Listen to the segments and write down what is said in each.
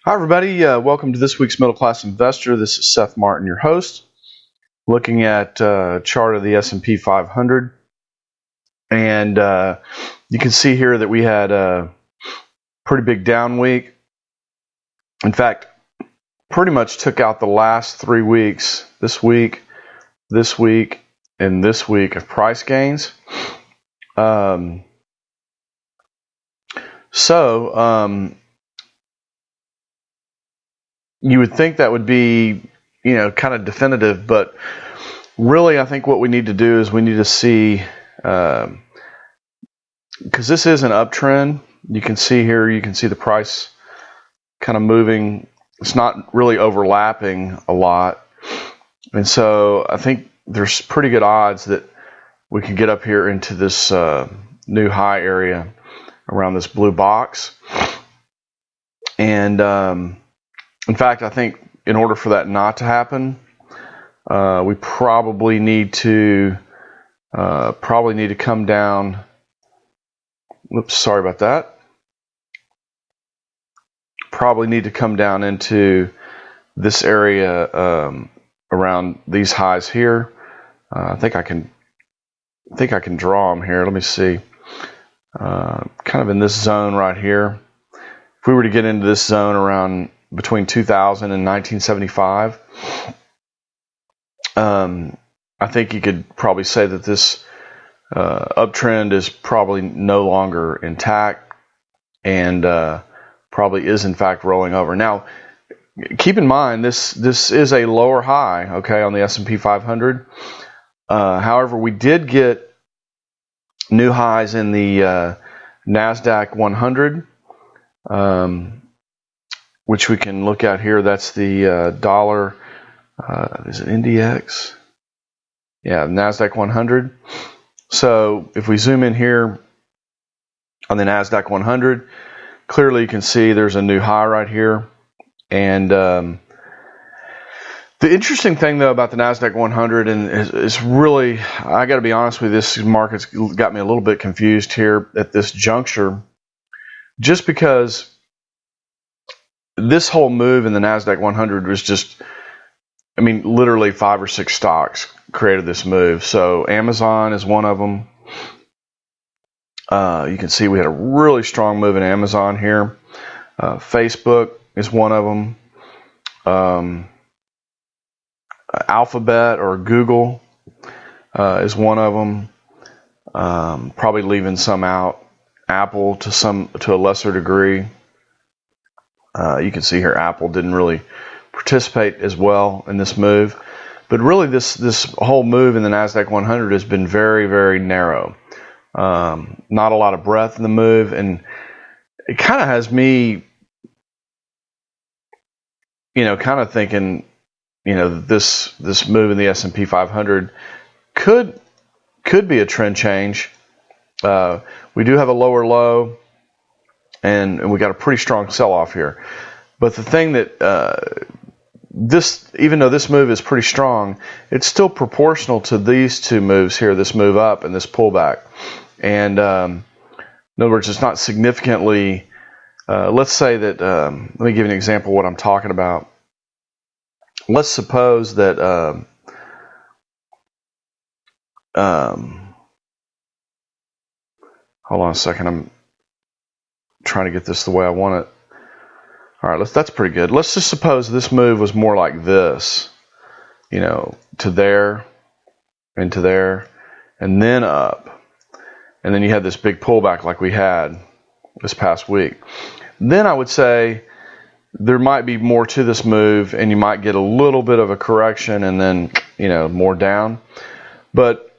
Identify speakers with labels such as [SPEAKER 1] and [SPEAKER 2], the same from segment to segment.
[SPEAKER 1] Hi, everybody. Welcome to this week's Middle Class Investor. This is Seth Martin, your host, looking at a chart of the S&P 500. And you can see here that we had a pretty big down week. In fact, pretty much took out the last 3 weeks, this week, and this week of price gains. You would think that would be, kind of definitive, but really I think what we need to do is we need to see, because this is an uptrend. You can see here, you can see the price kind of moving. It's not really overlapping a lot. And so I think there's pretty good odds that we can get up here into this new high area around this blue box. And in fact, I think in order for that not to happen, we probably need to come down. Whoops, sorry about that. Probably need to come down into this area around these highs here. I think I can draw them here. Let me see. Kind of in this zone right here. If we were to get into this zone around between 2000 and 1975, I think you could probably say that this uptrend is probably no longer intact and probably is in fact rolling over. Now, keep in mind this is a lower high, okay, on the S&P 500. However, we did get new highs in the NASDAQ 100. Which we can look at here. That's the dollar, is it NDX? Yeah, NASDAQ 100. So if we zoom in here on the NASDAQ 100, clearly you can see there's a new high right here. And the interesting thing, though, about the NASDAQ 100, and is really, I got to be honest with you, this market's got me a little bit confused here at this juncture, just because this whole move in the NASDAQ 100 was just, literally 5 or 6 stocks created this move. So Amazon is one of them. You can see we had a really strong move in Amazon here. Facebook is one of them. Alphabet or Google is one of them. Probably leaving some out. Apple to a lesser degree. You can see here Apple didn't really participate as well in this move. But really this whole move in the NASDAQ 100 has been very, very narrow. Not a lot of breadth in the move. And it kind of has me, kind of thinking, this move in the S&P 500 could be a trend change. We do have a lower low. And we got a pretty strong sell-off here. But the thing that even though this move is pretty strong, it's still proportional to these two moves here, this move up and this pullback. And in other words, it's not significantly, let's say that, let me give you an example of what I'm talking about. Let's suppose that, hold on a second, I'm trying to get this the way I want it. All right, that's pretty good. Let's just suppose this move was more like this, to there and to there, and then up. And then you had this big pullback like we had this past week. Then I would say there might be more to this move, and you might get a little bit of a correction and then, more down. But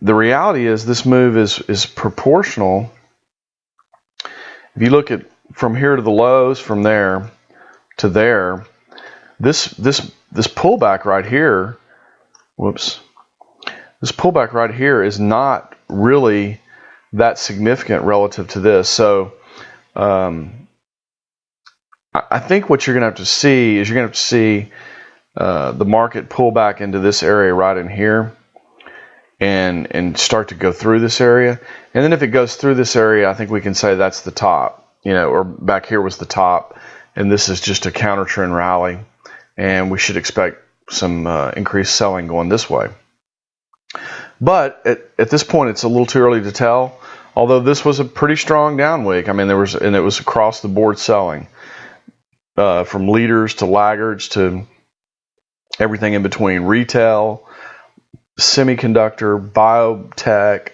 [SPEAKER 1] the reality is this move is proportional. If you look at from here to the lows, from there to there, this pullback right here, this pullback right here is not really that significant relative to this. So I think what you're going to have to see is the market pull back into this area right in here and start to go through this area. And then if it goes through this area, I think we can say that's the top. or back here was the top, and this is just a counter trend rally, and we should expect some increased selling going this way. But at this point, it's a little too early to tell. Although this was a pretty strong down week. I mean, it was across the board selling, from leaders to laggards to everything in between: retail, semiconductor, biotech,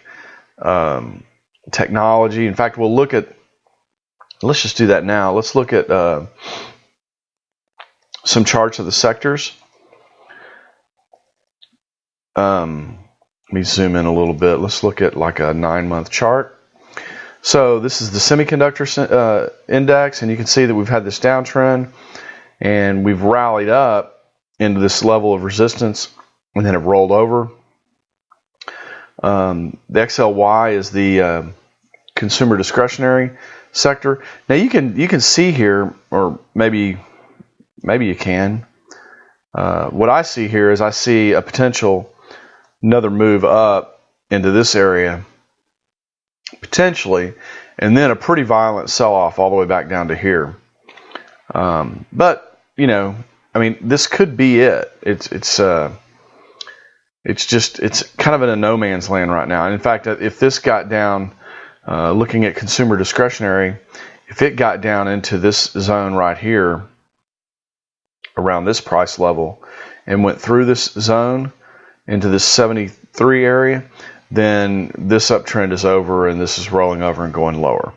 [SPEAKER 1] technology. In fact, let's just do that now. Let's look at some charts of the sectors. Let me zoom in a little bit. Let's look at like a 9-month chart. So this is the semiconductor index, and you can see that we've had this downtrend, and we've rallied up into this level of resistance, and then it rolled over. The XLY is the consumer discretionary sector. Now you can see here, or maybe you can. What I see here is I see a potential another move up into this area potentially, and then a pretty violent sell-off all the way back down to here. But I mean, this could be it. It's kind of in a no man's land right now. And in fact, if this got down, looking at consumer discretionary, if it got down into this zone right here, around this price level, and went through this zone into this 73 area, then this uptrend is over, and this is rolling over and going lower.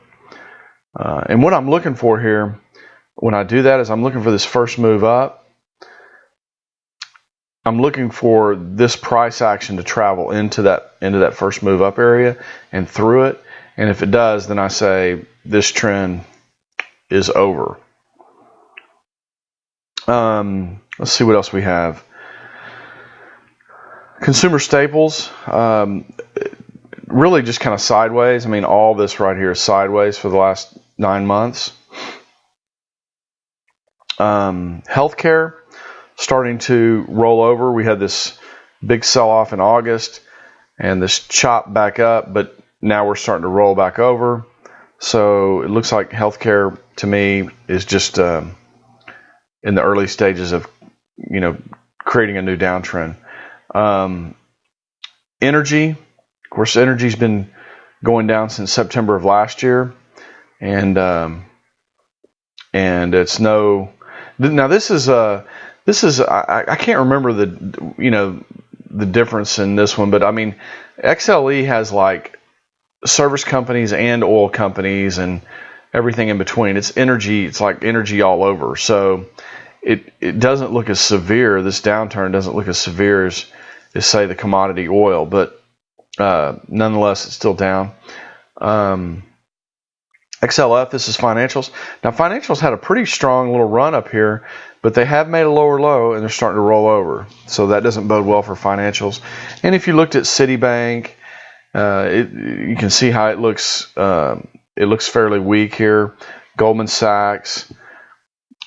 [SPEAKER 1] And what I'm looking for here, when I do that, is I'm looking for this first move up. I'm looking for this price action to travel into that first move up area and through it. And if it does, then I say this trend is over. Let's see what else we have. Consumer staples, really just kind of sideways. I mean, all this right here is sideways for the last 9 months. Healthcare starting to roll over. We had this big sell-off in August and this chop back up, but now we're starting to roll back over. So it looks like healthcare to me is just in the early stages of creating a new downtrend. Energy, of course, energy's been going down since September of last year, and it's no. Now this is I can't remember the difference in this one, but I mean, XLE has like service companies and oil companies and everything in between. It's energy. It's like energy all over. So it doesn't look as severe. This downturn doesn't look as severe as say the commodity oil, but nonetheless, it's still down. XLF, this is financials. Now, financials had a pretty strong little run up here, but they have made a lower low, and they're starting to roll over. So that doesn't bode well for financials. And if you looked at Citibank, you can see how it looks. It looks fairly weak here. Goldman Sachs,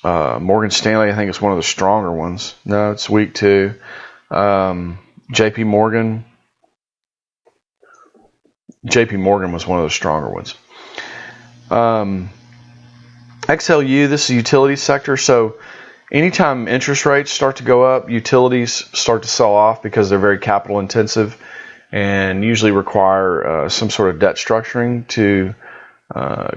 [SPEAKER 1] Morgan Stanley, I think it's one of the stronger ones. No, it's weak too. JP Morgan was one of the stronger ones. XLU, this is the utility sector. So anytime interest rates start to go up, utilities start to sell off because they're very capital intensive and usually require some sort of debt structuring to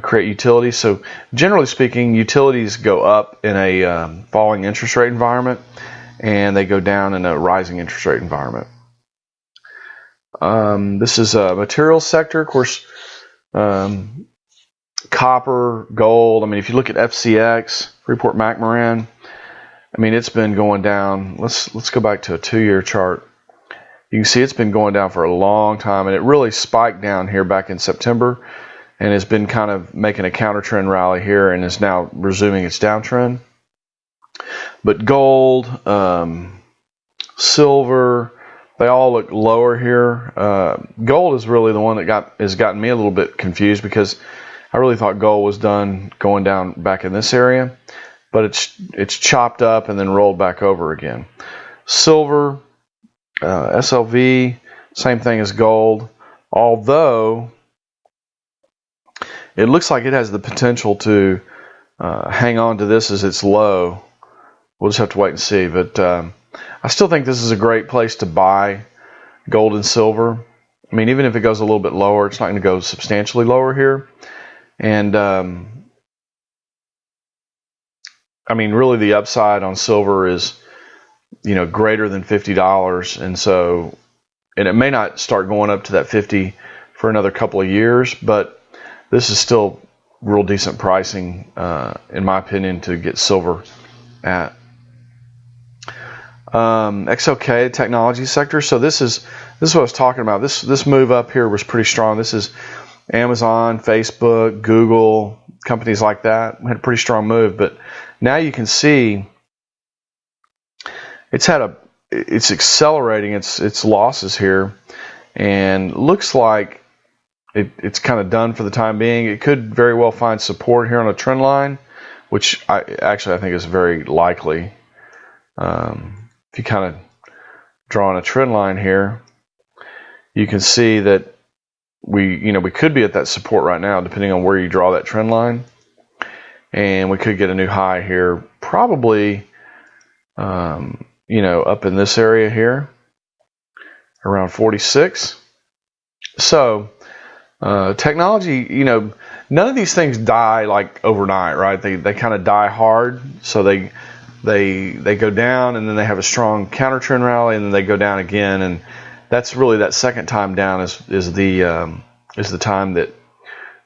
[SPEAKER 1] create utilities. So generally speaking, utilities go up in a falling interest rate environment, and they go down in a rising interest rate environment. This is a materials sector, of course. Copper, gold. I mean, if you look at FCX, Freeport-McMoRan, I mean, it's been going down. Let's go back to a 2-year chart. You can see it's been going down for a long time, and it really spiked down here back in September, and has been kind of making a counter trend rally here, and is now resuming its downtrend. But gold, silver, they all look lower here. Gold is really the one that has gotten me a little bit confused, because I really thought gold was done going down back in this area, but it's chopped up and then rolled back over again. Silver, SLV, same thing as gold, although it looks like it has the potential to hang on to this as its low. We'll just have to wait and see. But I still think this is a great place to buy gold and silver. I mean, even if it goes a little bit lower, it's not going to go substantially lower here. And I mean, really the upside on silver is, greater than $50. And it may not start going up to that 50 for another couple of years, but this is still real decent pricing, in my opinion, to get silver at. XOK, technology sector. So this is what I was talking about. This move up here was pretty strong. This is Amazon, Facebook, Google, companies like that. We had a pretty strong move, but now you can see it's accelerating its losses here, and looks like it's kind of done for the time being. It could very well find support here on a trend line, which I think is very likely. If you kind of draw on a trend line here, you can see that we could be at that support right now, depending on where you draw that trend line, and we could get a new high here, probably up in this area here around 46. So technology, none of these things die like overnight, right? They kind of die hard. So they go down, and then they have a strong counter trend rally, and then they go down again, and that's really that second time down is the time that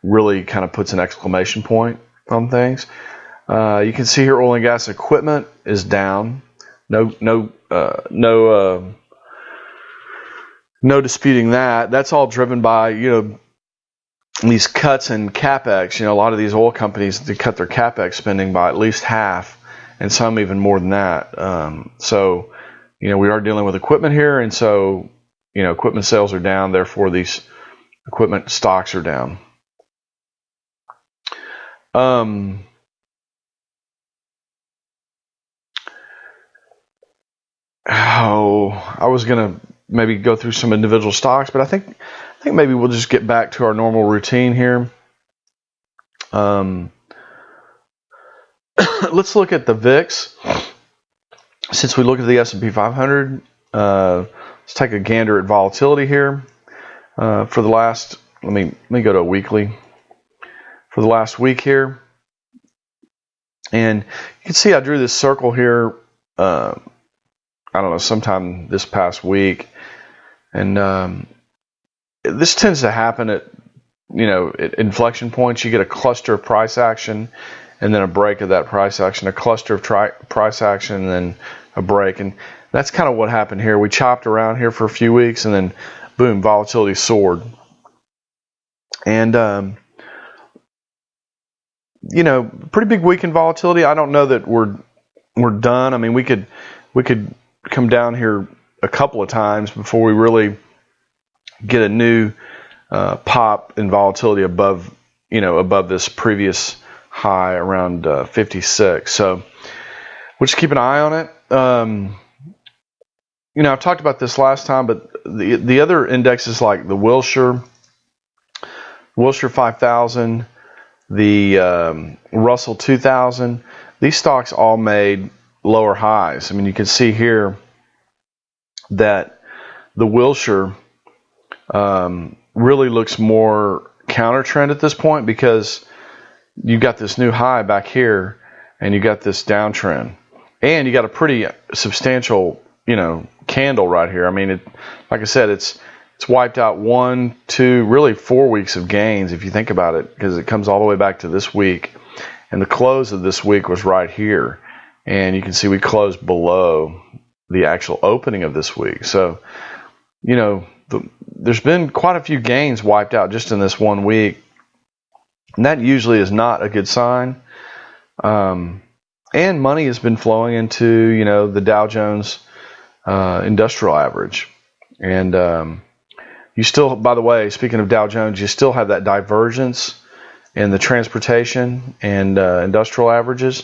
[SPEAKER 1] really kind of puts an exclamation point on things. You can see here oil and gas equipment is down. No disputing that. That's all driven by these cuts in capex. A lot of these oil companies, they cut their capex spending by at least half, and some even more than that. So we are dealing with equipment here, and so equipment sales are down. Therefore, these equipment stocks are down. I was gonna maybe go through some individual stocks, but I think maybe we'll just get back to our normal routine here. Let's look at the VIX. Since we look at the S&P 500, let's take a gander at volatility here. For the last, let me go to a weekly. For the last week here, and you can see I drew this circle here. I don't know, sometime this past week, and this tends to happen at at inflection points. You get a cluster of price action, and then a break of that price action, a cluster of price action, and then a break. And that's kind of what happened here. We chopped around here for a few weeks, and then boom, volatility soared. And pretty big week in volatility. I don't know that we're done. I mean, we could come down here a couple of times before we really get a new pop in volatility above this previous high around 56. So we'll just keep an eye on it. I've talked about this last time, but the other indexes like the Wilshire 5000, the Russell 2000, these stocks all made lower highs. I mean, you can see here that the Wilshire really looks more counter trend at this point, because you got this new high back here, and you got this downtrend, and you got a pretty substantial candle right here. I mean, like I said, it's wiped out 1, 2, really 4 weeks of gains if you think about it, because it comes all the way back to this week, and the close of this week was right here. And you can see we closed below the actual opening of this week. So, there's been quite a few gains wiped out just in this 1 week. And that usually is not a good sign. And money has been flowing into, the Dow Jones Industrial Average. And you still, by the way, speaking of Dow Jones, you still have that divergence in the transportation and industrial averages.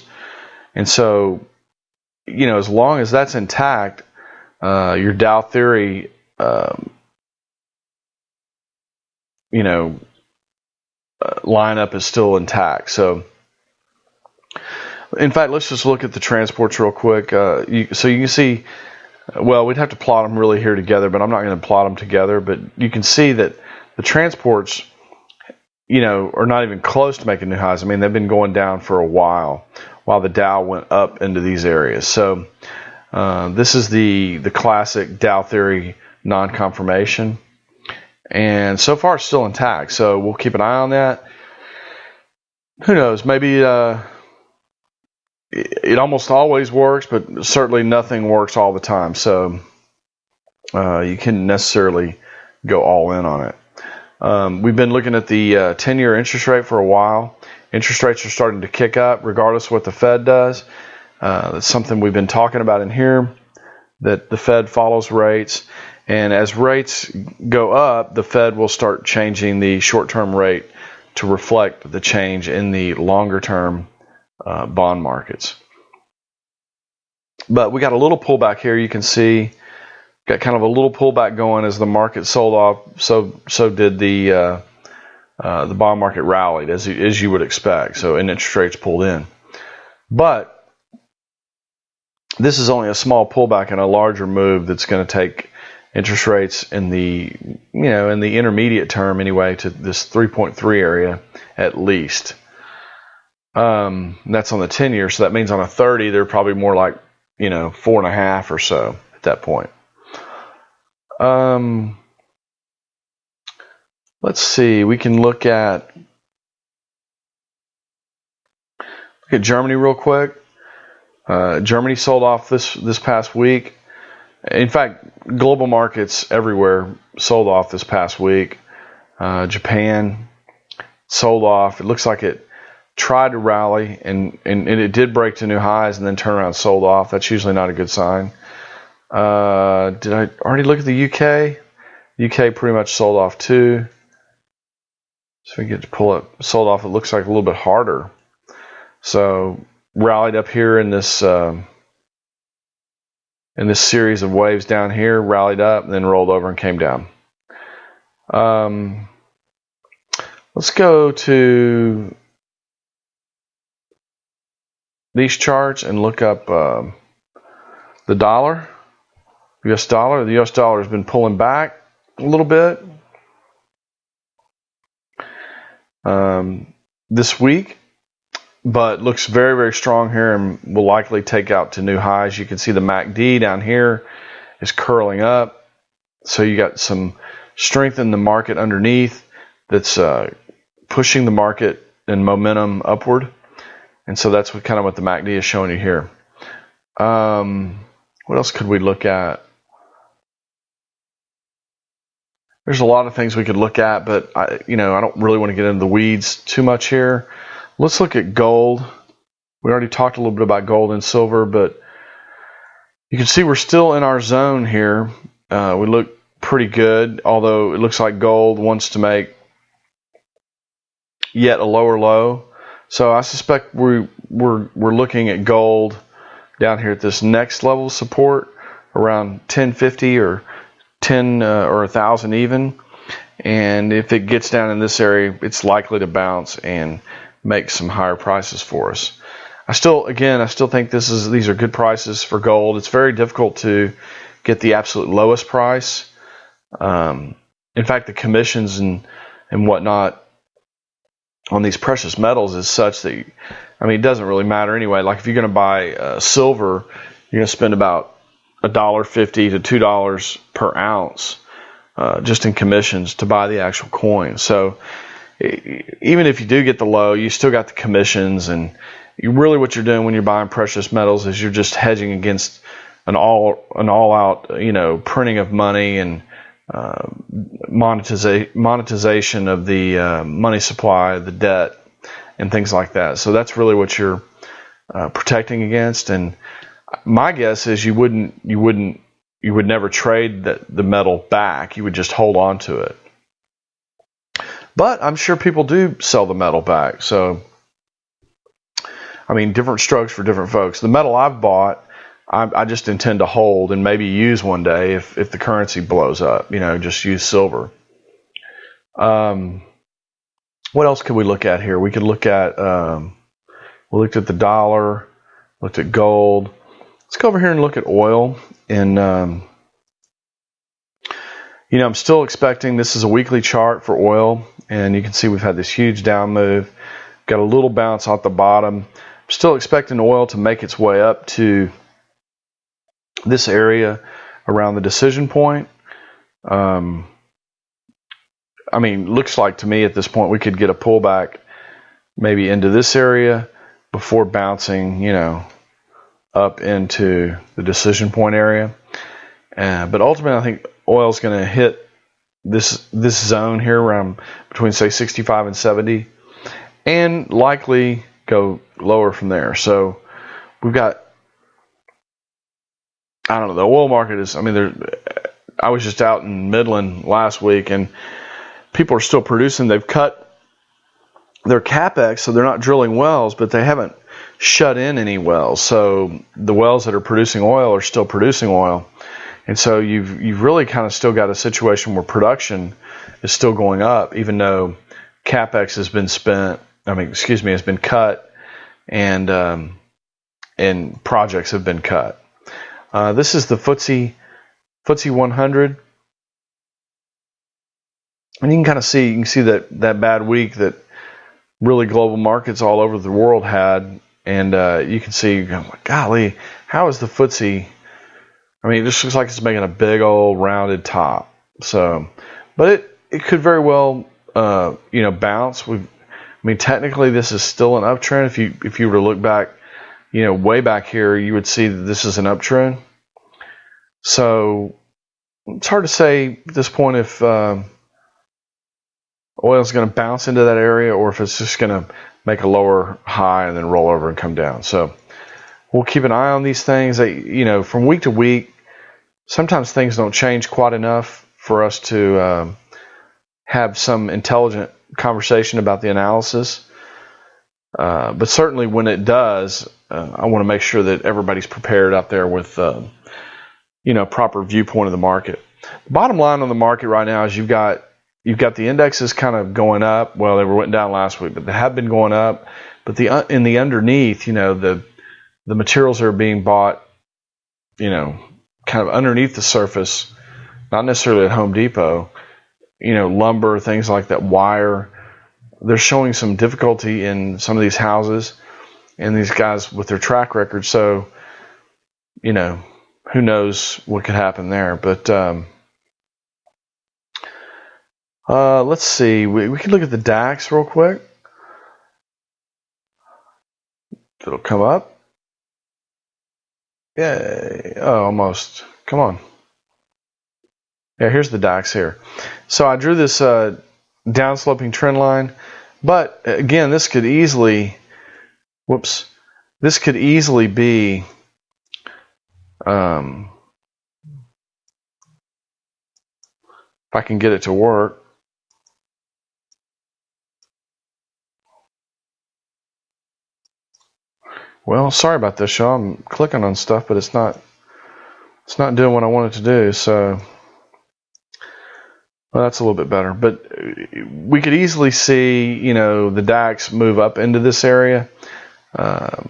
[SPEAKER 1] And so, as long as that's intact, your Dow theory, lineup is still intact. So, in fact, let's just look at the transports real quick. So you can see, well, we'd have to plot them really here together, but I'm not going to plot them together. But you can see that the transports, are not even close to making new highs. I mean, they've been going down for a while the Dow went up into these areas. So this is the classic Dow theory non-confirmation. And so far, it's still intact. So we'll keep an eye on that. Who knows? Maybe it almost always works, but certainly nothing works all the time. So you can't necessarily go all in on it. We've been looking at the 10-year interest rate for a while. Interest rates are starting to kick up regardless of what the Fed does. That's something we've been talking about in here, that the Fed follows rates. And as rates go up, the Fed will start changing the short-term rate to reflect the change in the longer-term bond markets. But we got a little pullback here. You can see got kind of a little pullback going as the market sold off. So did the bond market rallied as you would expect. So and interest rates pulled in. But this is only a small pullback and a larger move that's going to take interest rates in the intermediate term anyway to this 3.3 area at least. That's on the 10-year, so that means on a 30 they're probably more like 4.5 or so at that point. Let's see. We can look at Germany real quick. Germany sold off this past week. In fact, global markets everywhere sold off this past week. Japan sold off. It looks like it tried to rally, and it did break to new highs and then turn around and sold off. That's usually not a good sign. Did I already look at the UK? UK pretty much sold off too. So we get to pull it. Sold off, it looks like a little bit harder. So rallied up here in this series of waves down here, rallied up, and then rolled over and came down. Let's go to these charts and look up the dollar, US dollar. The US dollar has been pulling back a little bit this week, but looks very, very strong here and will likely take out to new highs. You can see the MACD down here is curling up. So you got some strength in the market underneath that's pushing the market and momentum upward. And so that's what the MACD is showing you here. What else could we look at? There's a lot of things we could look at, but I don't really want to get into the weeds too much here. Let's look at gold. We already talked a little bit about gold and silver, but you can see we're still in our zone here. We look pretty good, although it looks like gold wants to make yet a lower low. So I suspect we're looking at gold down here at this next level of support around 1050 or 10 or 1,000 even. And if it gets down in this area, it's likely to bounce and make some higher prices for us. I still think these are good prices for gold. It's very difficult to get the absolute lowest price. In fact, the commissions and whatnot on these precious metals is such that, it doesn't really matter anyway. Like if you're going to buy silver, you're going to spend about $1.50 to $2 per ounce just in commissions to buy the actual coin. So even if you do get the low, you still got the commissions, and what you're doing when you're buying precious metals is you're just hedging against an all-out printing of money and monetization of the money supply, the debt, and things like that. So that's really what you're protecting against. And my guess is you would never trade the metal back. You would just hold on to it. But I'm sure people do sell the metal back. So, different strokes for different folks. The metal I've bought, I just intend to hold and maybe use one day if the currency blows up. Just use silver. What What else could we look at here? We could look at, we looked at the dollar, looked at gold. Let's go over here and look at oil. And, you know, I'm still expecting, this is a weekly chart for oil. And you can see we've had this huge down move. Got a little bounce off the bottom. I'm still expecting oil to make its way up to this area around the decision point. I mean, looks like to me at this point we could get a pullback maybe into this area before bouncing, you know, up into the decision point area. But ultimately, I think oil is going to hit this zone here around between, say, 65 and 70, and likely go lower from there. So we've got, I don't know, the oil market is, I mean, I was just out in Midland last week, and people are still producing. They've cut their capex, so they're not drilling wells, but they haven't shut in any wells. So the wells that are producing oil are still producing oil. And so you've really kind of still got a situation where production is still going up, even though capex has been has been cut, and projects have been cut. This is the FTSE 100, and you can see that bad week that really global markets all over the world had, and you can see, golly, how is the FTSE? I mean, it just looks like it's making a big old rounded top. So, but it could very well, bounce. I mean, technically, this is still an uptrend. If you were to look back, way back here, you would see that this is an uptrend. So it's hard to say at this point if oil is going to bounce into that area or if it's just going to make a lower high and then roll over and come down. So we'll keep an eye on these things. From week to week, sometimes things don't change quite enough for us to have some intelligent conversation about the analysis. But certainly when it does, I want to make sure that everybody's prepared out there with proper viewpoint of the market. The bottom line on the market right now is you've got the indexes kind of going up. Well, they went down last week, but they have been going up. But in the underneath, the materials are being bought, kind of underneath the surface, not necessarily at Home Depot, lumber, things like that, wire. They're showing some difficulty in some of these houses and these guys with their track record. So, who knows what could happen there. But let's see. We can look at the DAX real quick. It'll come up. Yay. Oh, almost. Come on. Yeah, here's the DAX here. So I drew this downsloping trend line. But again, this could easily be if I can get it to work. Well, sorry about this, y'all. I'm clicking on stuff, but it's not doing what I want it to do. So, well, that's a little bit better. But we could easily see, the DAX move up into this area. I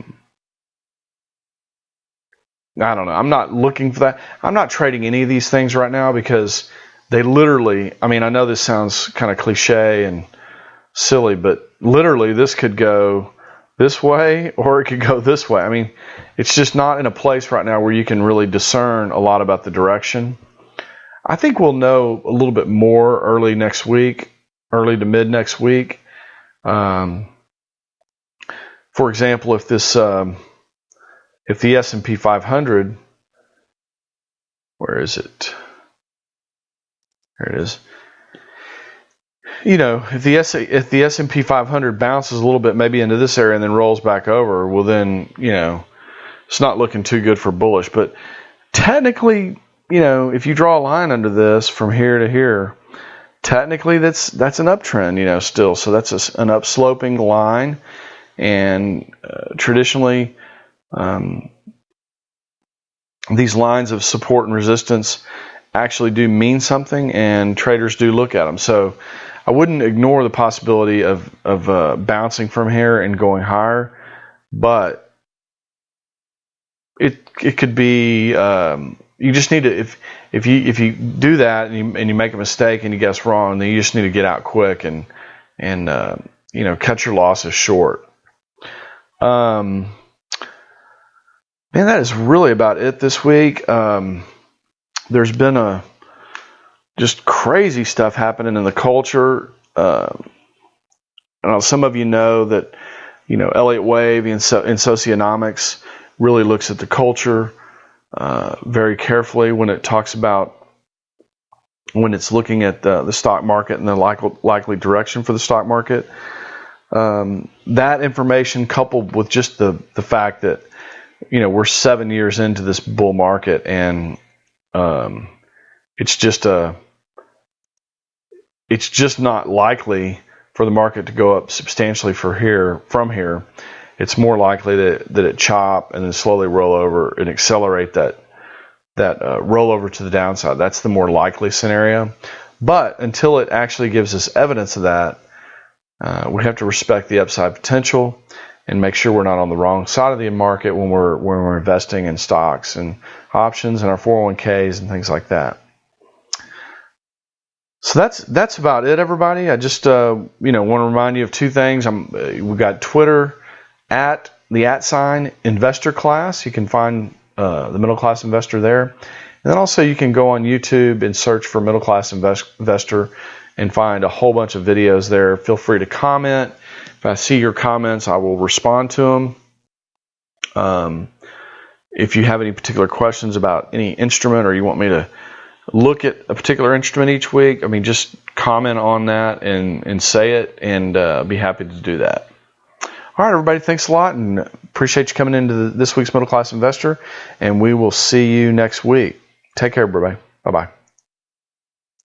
[SPEAKER 1] don't know. I'm not looking for that. I'm not trading any of these things right now because they literally, I know this sounds kind of cliche and silly, but literally this could go this way or it could go this way. It's just not in a place right now where you can really discern a lot about the direction. I think we'll know a little bit more early to mid next week. For example, if the S&P 500, where is it? There it is. If the S&P 500 bounces a little bit, maybe into this area and then rolls back over, well then, it's not looking too good for bullish. But technically, if you draw a line under this from here to here, technically that's an uptrend, still. So that's an upsloping line, and traditionally, these lines of support and resistance actually do mean something, and traders do look at them. So I wouldn't ignore the possibility of bouncing from here and going higher, but it could be. You just need to, if you do that and you make a mistake and you guess wrong, then you just need to get out quick and cut your losses short. Man, that is really about it this week. There's been just crazy stuff happening in the culture. Some of you know that, Elliott Wave in socionomics really looks at the culture very carefully when it's looking at the stock market and the likely direction for the stock market. That information, coupled with just the fact that we're 7 years into this bull market, and it's just not likely for the market to go up substantially from here. It's more likely that it chop and then slowly roll over and accelerate that rollover to the downside. That's the more likely scenario. But until it actually gives us evidence of that, we have to respect the upside potential and make sure we're not on the wrong side of the market when we're investing in stocks and options and our 401ks and things like that. So that's about it, everybody. I just want to remind you of two things. We've got Twitter at the @investor class. You can find the Middle Class Investor there. And then also you can go on YouTube and search for Middle Class Investor and find a whole bunch of videos there. Feel free to comment. If I see your comments, I will respond to them. If you have any particular questions about any instrument, or you want me to look at a particular instrument each week, just comment on that and say it, and be happy to do that. All right, everybody, thanks a lot, and appreciate you coming into this week's Middle Class Investor, and we will see you next week. Take care, everybody. Bye-bye.